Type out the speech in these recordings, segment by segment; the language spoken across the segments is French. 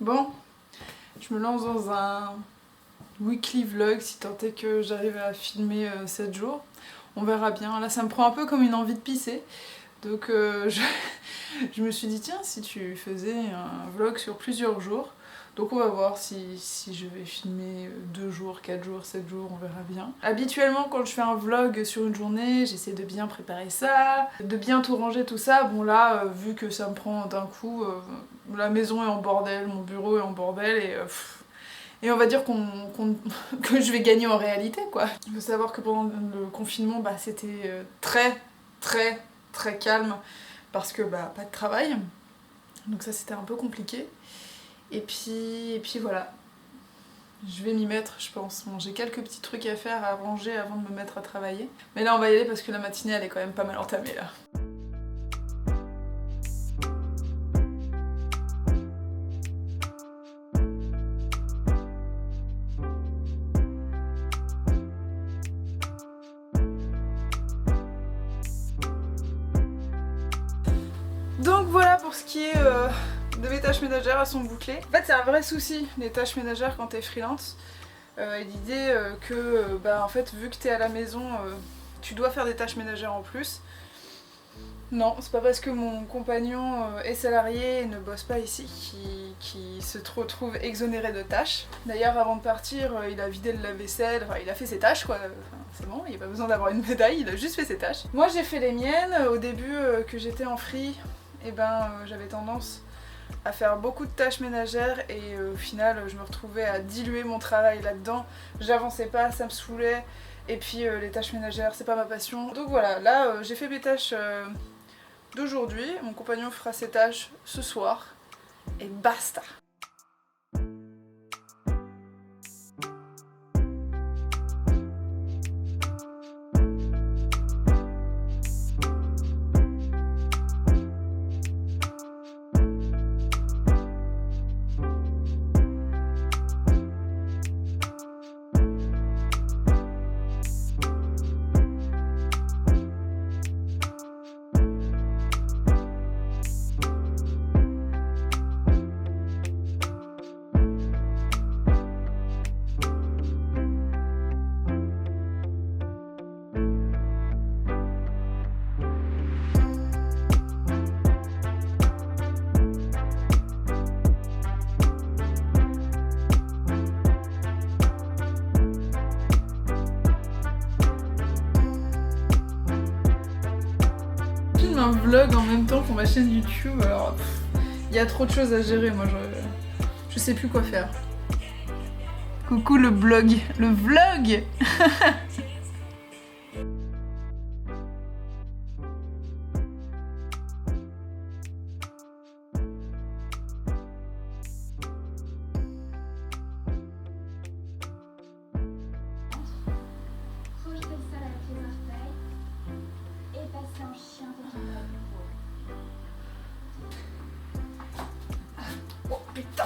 Bon, je me lance dans un weekly vlog si tant est que j'arrive à filmer 7 jours. On verra bien. Là, ça me prend un peu comme une envie de pisser. Donc je me suis dit, tiens, si tu faisais un vlog sur plusieurs jours. Donc on va voir si je vais filmer 2 jours, 4 jours, 7 jours, on verra bien. Habituellement, quand je fais un vlog sur une journée, j'essaie de bien préparer ça, de bien tout ranger, tout ça. Bon là, vu que ça me prend d'un coup, la maison est en bordel, mon bureau est en bordel et on va dire que je vais gagner en réalité, quoi. Il faut savoir que pendant le confinement, c'était très calme parce que pas de travail. Donc ça, c'était un peu compliqué. Et puis voilà, je vais m'y mettre, je pense. Bon, j'ai quelques petits trucs à faire, à ranger avant de me mettre à travailler. Mais là, on va y aller parce que la matinée, elle est quand même pas mal entamée, là. Donc voilà pour ce qui est de mes tâches ménagères, elles sont bouclées. En fait, c'est un vrai souci, les tâches ménagères quand t'es freelance. Et l'idée que, en fait, vu que t'es à la maison, tu dois faire des tâches ménagères en plus. Non, c'est pas parce que mon compagnon est salarié et ne bosse pas ici qu'il se retrouve exonéré de tâches. D'ailleurs, avant de partir, il a vidé le lave-vaisselle, enfin, il a fait ses tâches, quoi. Enfin, c'est bon, il n'y a pas besoin d'avoir une médaille, il a juste fait ses tâches. Moi, j'ai fait les miennes. Au début, que j'étais en free, j'avais tendance à faire beaucoup de tâches ménagères et au final, je me retrouvais à diluer mon travail là-dedans. J'avançais pas, ça me saoulait. Et puis les tâches ménagères, c'est pas ma passion. Donc voilà, là j'ai fait mes tâches d'aujourd'hui. Mon compagnon fera ses tâches ce soir. Et basta. Un vlog en même temps pour ma chaîne YouTube, alors il y a trop de choses à gérer, moi je sais plus quoi faire. Coucou le blog, le vlog. Oh putain.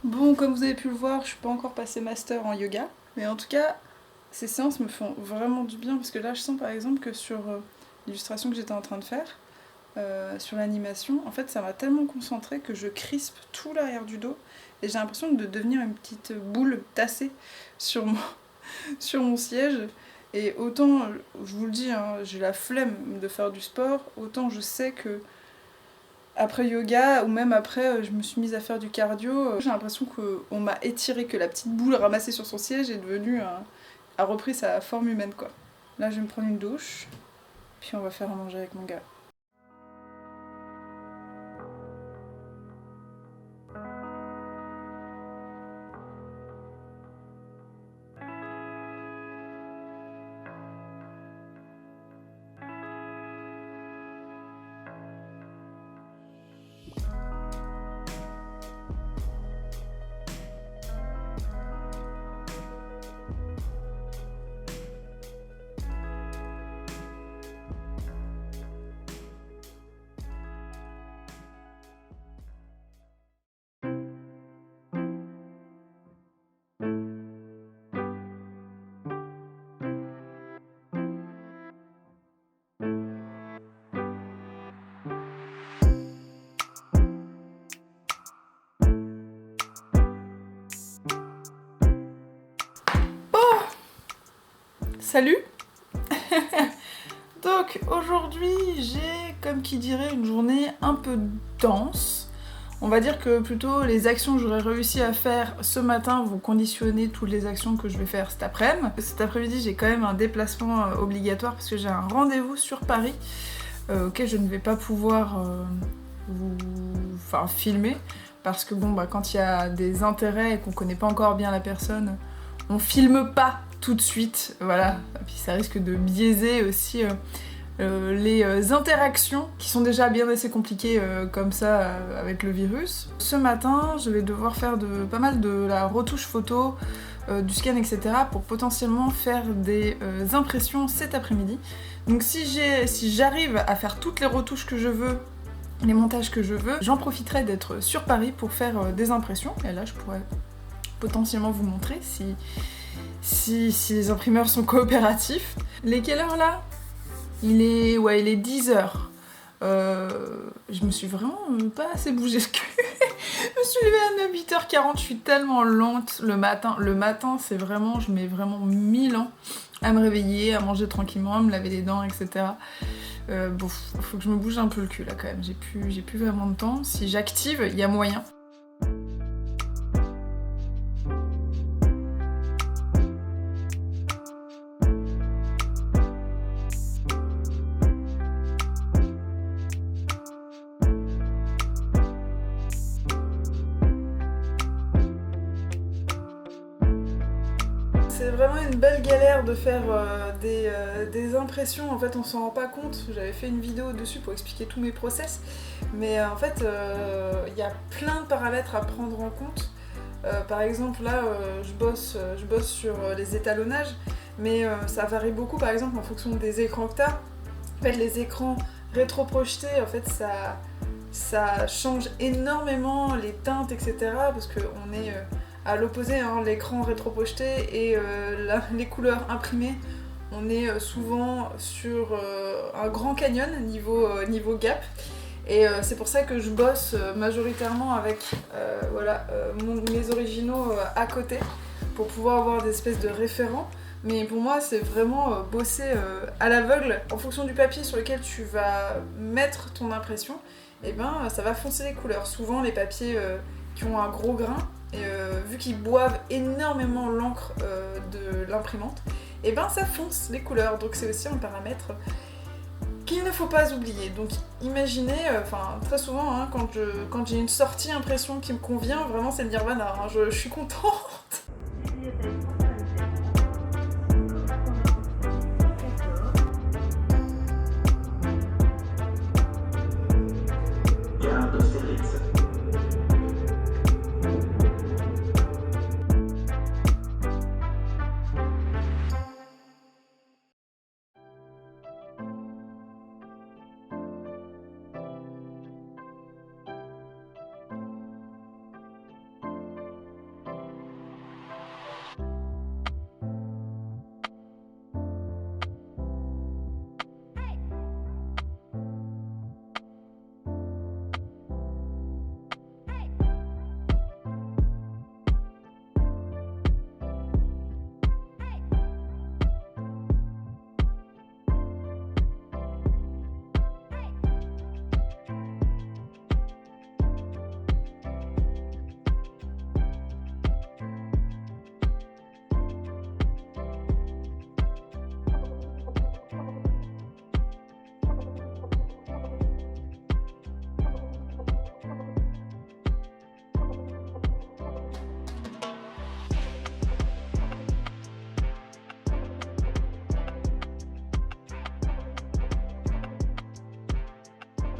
Bon, comme vous avez pu le voir, je suis pas encore passée master en yoga, mais en tout cas, ces séances me font vraiment du bien parce que là, je sens par exemple que sur l'illustration que j'étais en train de faire, sur l'animation, en fait, ça m'a tellement concentrée que je crispe tout l'arrière du dos et j'ai l'impression de devenir une petite boule tassée sur mon siège. Et autant, je vous le dis, hein, j'ai la flemme de faire du sport, autant je sais que après yoga, ou même après je me suis mise à faire du cardio, j'ai l'impression qu'on m'a étiré, que la petite boule ramassée sur son siège est devenue a repris sa forme humaine, quoi. Là je vais me prendre une douche, puis on va faire à manger avec mon gars. Salut. Donc aujourd'hui j'ai, comme qui dirait, une journée un peu dense. On va dire que plutôt les actions que j'aurais réussi à faire ce matin vont conditionner toutes les actions que je vais faire cet après-midi. Cet après-midi j'ai quand même un déplacement obligatoire parce que j'ai un rendez-vous sur Paris auquel je ne vais pas pouvoir filmer. Parce que bon, quand il y a des intérêts et qu'on connaît pas encore bien la personne, on filme pas tout de suite, voilà. Et puis ça risque de biaiser aussi les interactions qui sont déjà bien assez compliquées comme ça avec le virus. Ce matin, je vais devoir faire pas mal de la retouche photo, du scan, etc. pour potentiellement faire des impressions cet après-midi. Donc si j'arrive à faire toutes les retouches que je veux, les montages que je veux, j'en profiterai d'être sur Paris pour faire des impressions. Et là, je pourrais potentiellement vous montrer si les imprimeurs sont coopératifs. Il est quelle heure là ? Il est 10h. Je me suis vraiment pas assez bougé le cul. Je me suis levée à 8h40, je suis tellement lente le matin. Le matin, c'est vraiment, je mets vraiment 1000 ans à me réveiller, à manger tranquillement, à me laver les dents, etc. Bon, faut que je me bouge un peu le cul là quand même, j'ai plus vraiment de temps. Si j'active, il y a moyen. C'est vraiment une belle galère de faire des impressions, en fait on s'en rend pas compte. J'avais fait une vidéo dessus pour expliquer tous mes process, mais en fait il y a plein de paramètres à prendre en compte. Par exemple là je bosse sur les étalonnages, mais ça varie beaucoup par exemple en fonction des écrans que t'as. En fait les écrans rétroprojetés, en fait ça change énormément les teintes, etc. parce qu'on est à l'opposé, hein, l'écran rétroprojeté et les couleurs imprimées, on est souvent sur un grand canyon niveau gap. Et c'est pour ça que je bosse majoritairement avec mes originaux à côté pour pouvoir avoir des espèces de référents. Mais pour moi, c'est vraiment bosser à l'aveugle en fonction du papier sur lequel tu vas mettre ton impression. Et ben, ça va foncer les couleurs. Souvent, les papiers qui ont un gros grain, et vu qu'ils boivent énormément l'encre de l'imprimante, et ben ça fonce les couleurs. Donc c'est aussi un paramètre qu'il ne faut pas oublier. Donc imaginez, très souvent hein, quand j'ai une sortie impression qui me convient, vraiment c'est le nirvana, hein, je suis contente.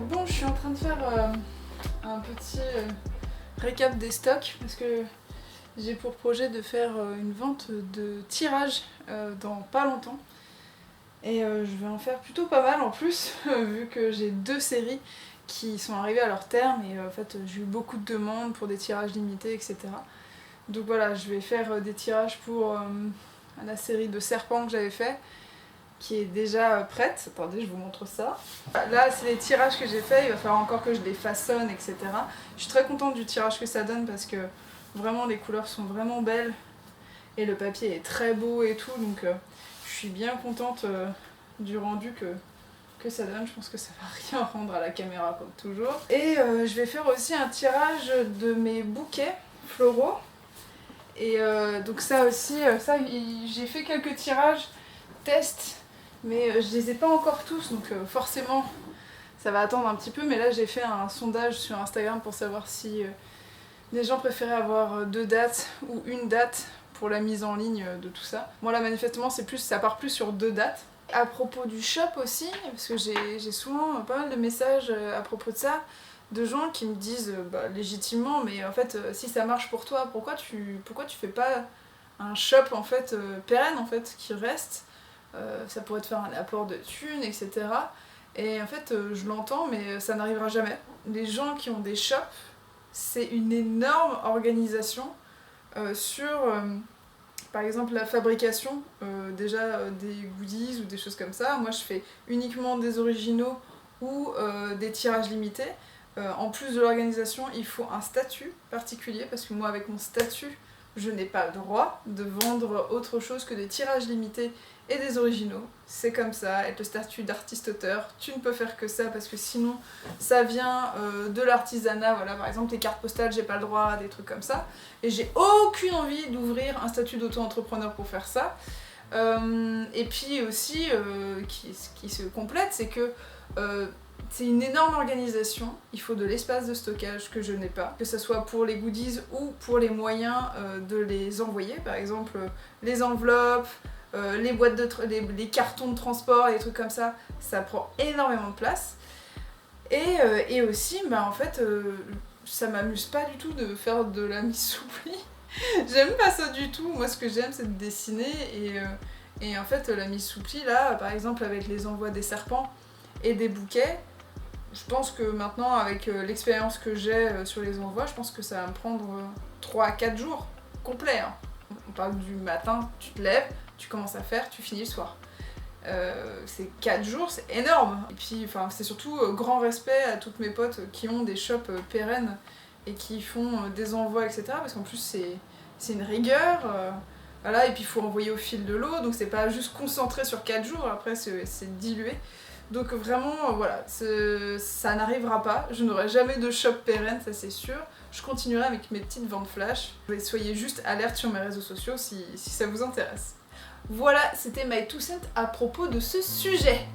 Bon, je suis en train de faire un petit récap des stocks parce que j'ai pour projet de faire une vente de tirage dans pas longtemps. Et je vais en faire plutôt pas mal en plus, vu que j'ai 2 séries qui sont arrivées à leur terme et en fait j'ai eu beaucoup de demandes pour des tirages limités, etc. Donc voilà, je vais faire des tirages pour la série de serpents que j'avais fait, qui est déjà prête. Attendez, je vous montre ça. Là, c'est les tirages que j'ai fait, il va falloir encore que je les façonne, etc. Je suis très contente du tirage que ça donne parce que vraiment les couleurs sont vraiment belles et le papier est très beau et tout, donc je suis bien contente du rendu que ça donne. Je pense que ça va rien rendre à la caméra comme toujours. Et je vais faire aussi un tirage de mes bouquets floraux. Et donc ça aussi, j'ai fait quelques tirages test, mais je les ai pas encore tous, donc forcément ça va attendre un petit peu. Mais là j'ai fait un sondage sur Instagram pour savoir si les gens préféraient avoir 2 dates ou une date pour la mise en ligne de tout ça. Moi là manifestement ça part plus sur 2 dates. À propos du shop aussi, parce que j'ai souvent pas mal de messages à propos de ça, de gens qui me disent légitimement, mais en fait si ça marche pour toi, pourquoi tu fais pas un shop en fait pérenne en fait qui reste, ça pourrait te faire un apport de thunes, etc. Et en fait je l'entends, mais ça n'arrivera jamais. Les gens qui ont des shops, c'est une énorme organisation sur par exemple la fabrication des goodies ou des choses comme ça. Moi je fais uniquement des originaux ou des tirages limités. En plus de l'organisation, il faut un statut particulier, parce que moi avec mon statut, je n'ai pas le droit de vendre autre chose que des tirages limités et des originaux. C'est comme ça, avec le statut d'artiste-auteur, tu ne peux faire que ça, parce que sinon ça vient de l'artisanat. Voilà, par exemple les cartes postales, j'ai pas le droit à des trucs comme ça. Et j'ai aucune envie d'ouvrir un statut d'auto-entrepreneur pour faire ça. Et puis aussi, qui se complète, c'est que c'est une énorme organisation, il faut de l'espace de stockage que je n'ai pas, que ce soit pour les goodies ou pour les moyens de les envoyer, par exemple les enveloppes, les boîtes les cartons de transport, les trucs comme ça, ça prend énormément de place. Et aussi, en fait, ça m'amuse pas du tout de faire de la mise sous pli. J'aime pas ça du tout. Moi ce que j'aime c'est de dessiner, et en fait la mise sous pli là, par exemple avec les envois des serpents et des bouquets, je pense que maintenant avec l'expérience que j'ai sur les envois, je pense que ça va me prendre 3 à 4 jours complets. Hein. On parle du matin, tu te lèves, tu commences à faire, tu finis le soir. C'est 4 jours, c'est énorme. Et puis c'est surtout grand respect à toutes mes potes qui ont des shops pérennes et qui font des envois, etc. Parce qu'en plus c'est une rigueur. Voilà, et puis il faut envoyer au fil de l'eau, donc c'est pas juste concentré sur 4 jours, après c'est dilué. Donc vraiment, voilà, ça n'arrivera pas. Je n'aurai jamais de shop pérenne, ça c'est sûr. Je continuerai avec mes petites ventes flash. Soyez juste alerte sur mes réseaux sociaux si ça vous intéresse. Voilà, c'était my 2 cents à propos de ce sujet.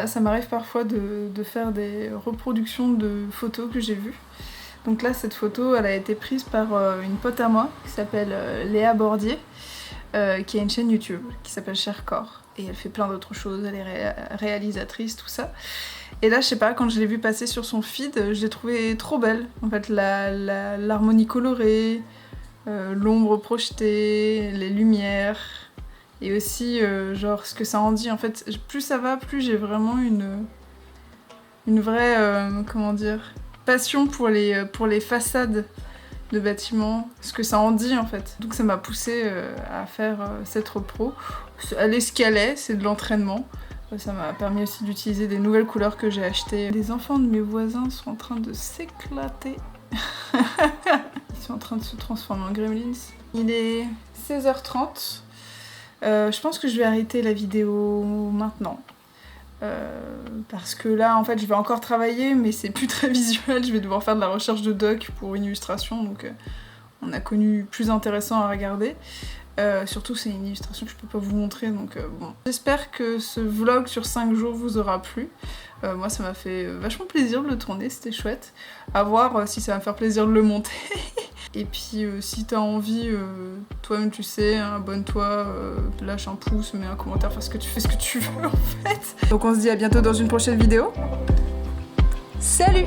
Là, ça m'arrive parfois de faire des reproductions de photos que j'ai vues. Donc là, cette photo, elle a été prise par une pote à moi qui s'appelle Léa Bordier, qui a une chaîne YouTube qui s'appelle Chercore. Et elle fait plein d'autres choses, elle est réalisatrice, tout ça. Et là, je sais pas, quand je l'ai vue passer sur son feed, je l'ai trouvée trop belle. En fait, l'harmonie colorée, l'ombre projetée, les lumières, et aussi genre ce que ça en dit. En fait, plus ça va, plus j'ai vraiment une vraie, comment dire, passion pour les façades de bâtiments, ce que ça en dit en fait. Donc ça m'a poussée à faire cette repro. Elle est ce qu'elle est, c'est de l'entraînement. Ça m'a permis aussi d'utiliser des nouvelles couleurs que j'ai achetées. Les enfants de mes voisins sont en train de s'éclater. Ils sont en train de se transformer en gremlins. Il est 16h30. Je pense que je vais arrêter la vidéo maintenant. Parce que là, en fait, je vais encore travailler, mais c'est plus très visuel. Je vais devoir faire de la recherche de doc pour une illustration, donc on a connu plus intéressant à regarder. Surtout, c'est une illustration que je peux pas vous montrer, donc bon. J'espère que ce vlog sur 5 jours vous aura plu. Moi, ça m'a fait vachement plaisir de le tourner, c'était chouette. À voir si ça va me faire plaisir de le monter. Et puis, si t'as envie, toi-même tu sais, hein, abonne-toi, lâche un pouce, mets un commentaire, fais ce que tu veux en fait. Donc on se dit à bientôt dans une prochaine vidéo. Salut!